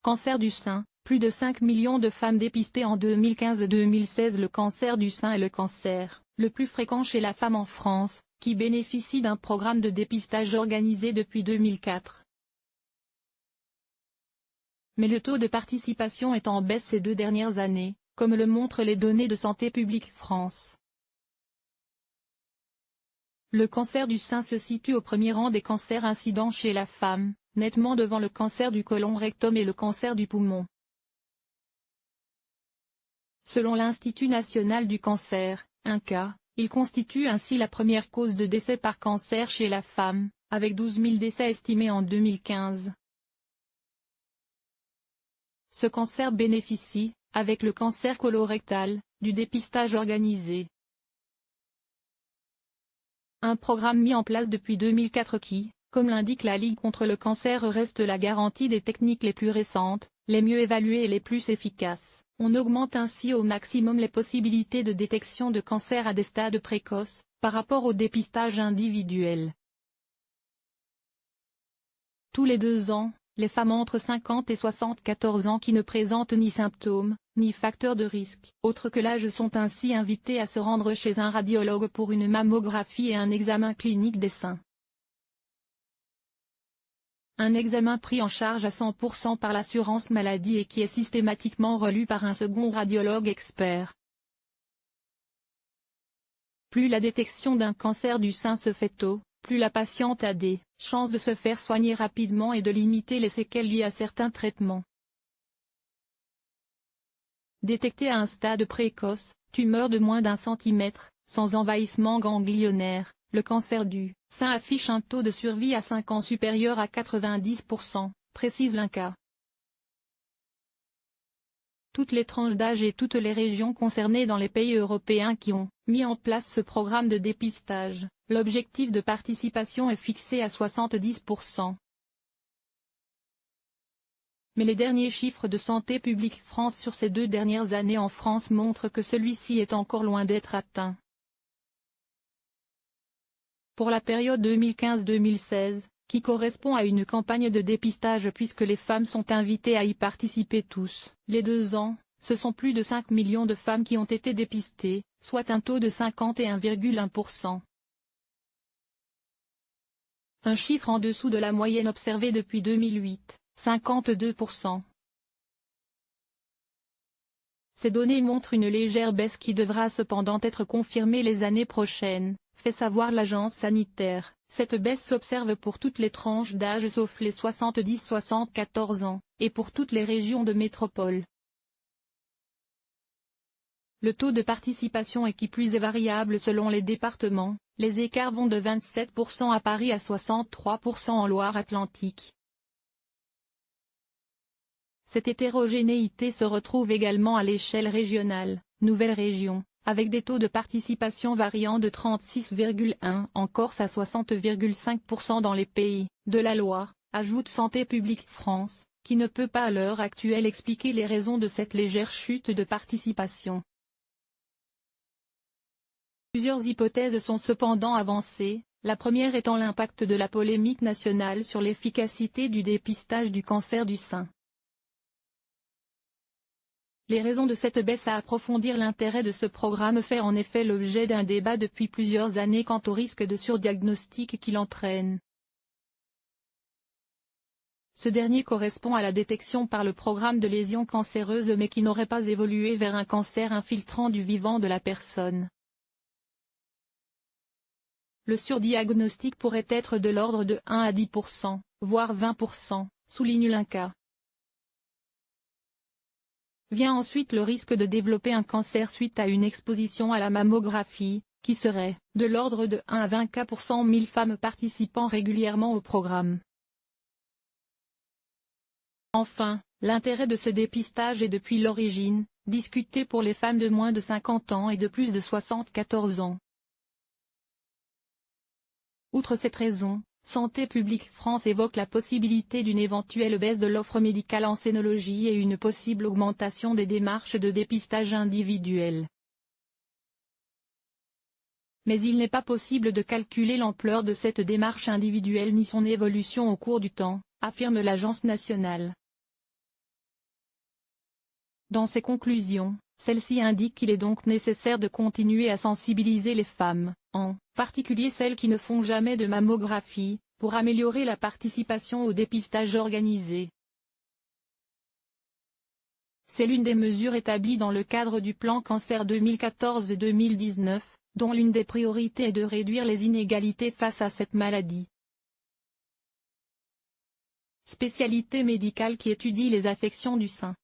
Cancer du sein, plus de 5 millions de femmes dépistées en 2015-2016. Le cancer du sein est le cancer le plus fréquent chez la femme en France, qui bénéficie d'un programme de dépistage organisé depuis 2004. Mais le taux de participation est en baisse ces 2 dernières années, comme le montrent les données de Santé publique France. Le cancer du sein se situe au premier rang des cancers incidents chez la femme, nettement devant le cancer du côlon rectum et le cancer du poumon. Selon l'Institut national du cancer, INCa, il constitue ainsi la première cause de décès par cancer chez la femme, avec 12 000 décès estimés en 2015. Ce cancer bénéficie, avec le cancer colorectal, du dépistage organisé. Un programme mis en place depuis 2004 qui, comme l'indique la Ligue contre le cancer, reste la garantie des techniques les plus récentes, les mieux évaluées et les plus efficaces. On augmente ainsi au maximum les possibilités de détection de cancer à des stades précoces, par rapport au dépistage individuel. Tous les 2 ans, les femmes entre 50 et 74 ans qui ne présentent ni symptômes, ni facteurs de risque autres que l'âge sont ainsi invitées à se rendre chez un radiologue pour une mammographie et un examen clinique des seins. Un examen pris en charge à 100% par l'assurance maladie et qui est systématiquement relu par un second radiologue expert. Plus la détection d'un cancer du sein se fait tôt, plus la patiente a des chances de se faire soigner rapidement et de limiter les séquelles liées à certains traitements. Détecté à un stade précoce, tumeur de moins d'1 centimètre, sans envahissement ganglionnaire, le cancer du sein affiche un taux de survie à 5 ans supérieur à 90%, précise l'INCa. Toutes les tranches d'âge et toutes les régions concernées dans les pays européens qui ont mis en place ce programme de dépistage, l'objectif de participation est fixé à 70%. Mais les derniers chiffres de Santé publique France sur ces 2 dernières années en France montrent que celui-ci est encore loin d'être atteint. Pour la période 2015-2016, qui correspond à une campagne de dépistage puisque les femmes sont invitées à y participer tous les 2 ans, ce sont plus de 5 millions de femmes qui ont été dépistées, soit un taux de 51,1%. Un chiffre en dessous de la moyenne observée depuis 2008, 52%. Ces données montrent une légère baisse qui devra cependant être confirmée les années prochaines, fait savoir l'agence sanitaire. Cette baisse s'observe pour toutes les tranches d'âge sauf les 70-74 ans, et pour toutes les régions de métropole. Le taux de participation est qui plus est variable selon les départements, les écarts vont de 27% à Paris à 63% en Loire-Atlantique. Cette hétérogénéité se retrouve également à l'échelle régionale, nouvelle région, avec des taux de participation variant de 36,1 en Corse à 60,5% dans les pays de la Loire, ajoute Santé publique France, qui ne peut pas à l'heure actuelle expliquer les raisons de cette légère chute de participation. Plusieurs hypothèses sont cependant avancées, la première étant l'impact de la polémique nationale sur l'efficacité du dépistage du cancer du sein. Les raisons de cette baisse à approfondir. L'intérêt de ce programme fait en effet l'objet d'un débat depuis plusieurs années quant au risque de surdiagnostic qu'il entraîne. Ce dernier correspond à la détection par le programme de lésions cancéreuses mais qui n'aurait pas évolué vers un cancer infiltrant du vivant de la personne. Le surdiagnostic pourrait être de l'ordre de 1 à 10%, voire 20%, souligne l'INCa. Vient ensuite le risque de développer un cancer suite à une exposition à la mammographie, qui serait de l'ordre de 1 à 20 cas pour 100 000 femmes participant régulièrement au programme. Enfin, l'intérêt de ce dépistage est depuis l'origine discuté pour les femmes de moins de 50 ans et de plus de 74 ans. Outre cette raison, Santé publique France évoque la possibilité d'une éventuelle baisse de l'offre médicale en sénologie et une possible augmentation des démarches de dépistage individuel. Mais il n'est pas possible de calculer l'ampleur de cette démarche individuelle ni son évolution au cours du temps, affirme l'Agence nationale. Dans ses conclusions, celle-ci indique qu'il est donc nécessaire de continuer à sensibiliser les femmes, en particulier celles qui ne font jamais de mammographie, pour améliorer la participation au dépistage organisé. C'est l'une des mesures établies dans le cadre du plan cancer 2014-2019, dont l'une des priorités est de réduire les inégalités face à cette maladie. Spécialité médicale qui étudie les affections du sein.